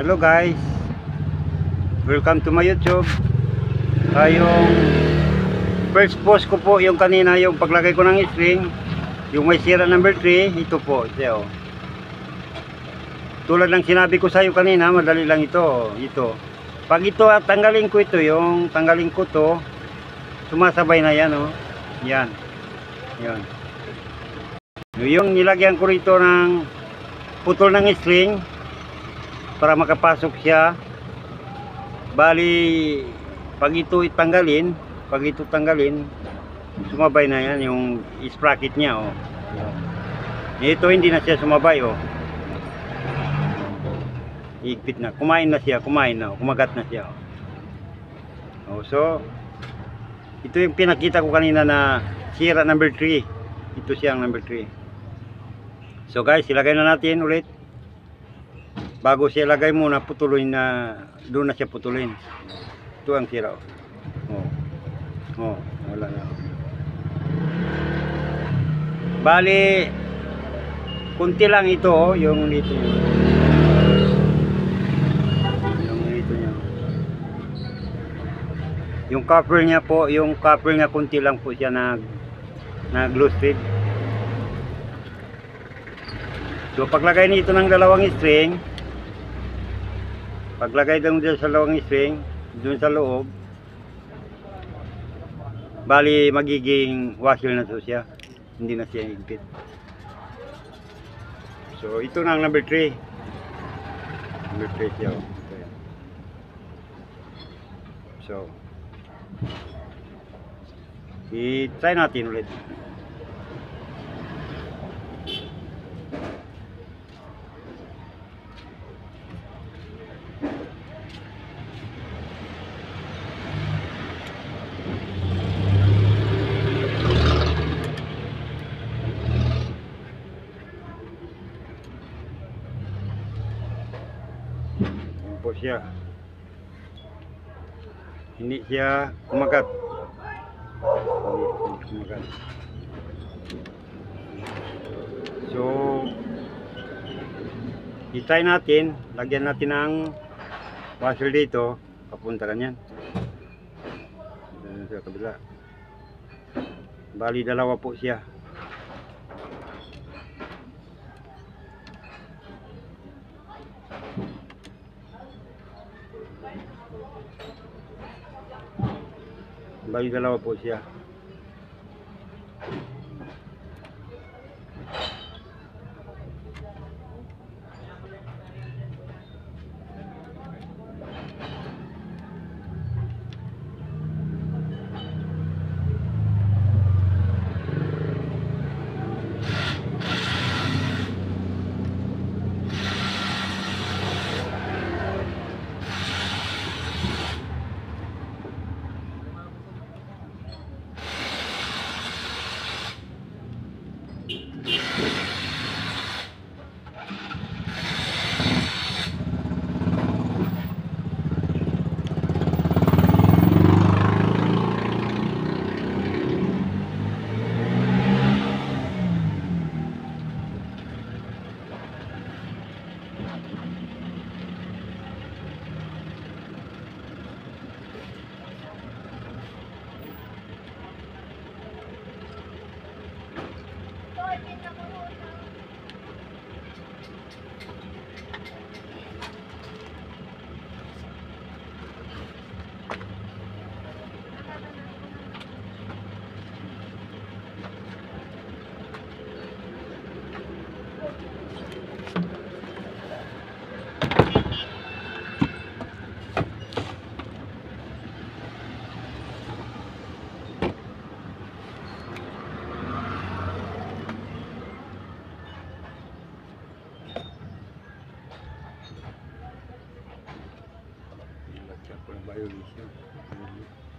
Hello guys, welcome to my YouTube. Yung first post ko po yung kanina, yung paglagay ko ng string, yung may sira number 3. Ito po siya, oh. Tulad ng sinabi ko sa iyo kanina, madali lang ito. Pag ito at tanggalin ko ito, yung tanggalin ko to, sumasabay na yan, oh. Yan. Yung nilagyan ko rito ng putol ng string para makapasok siya. Bali, pag ito tanggalin, sumabay na yan yung sprocket niya, oh. Ito hindi na siya sumabay, oh. Higpit na, kumagat na siya, oh. So ito yung pinakita ko kanina na sira number 3. Ito siya ang number 3. So guys, ilagay na natin ulit. Bago siya ilagay muna, doon na siya putulin. Ito ang sira, oh. Wala na. Bali, kunti lang ito, oh, yung dito niya. Yung copper niya kunti lang po siya na glue strip. So paglagay nito ng dalawang string, doon sa loob, bali magiging washer na to siya, hindi na siya higpit. So ito na ang number 3 siya, oh. So i-try natin ulit. Yan po siya. Hindi siya kumagat. So i-try natin, lagyan natin ng washer dito, papunta ganyan sa kabila. Bali dalawa po siya. Violation.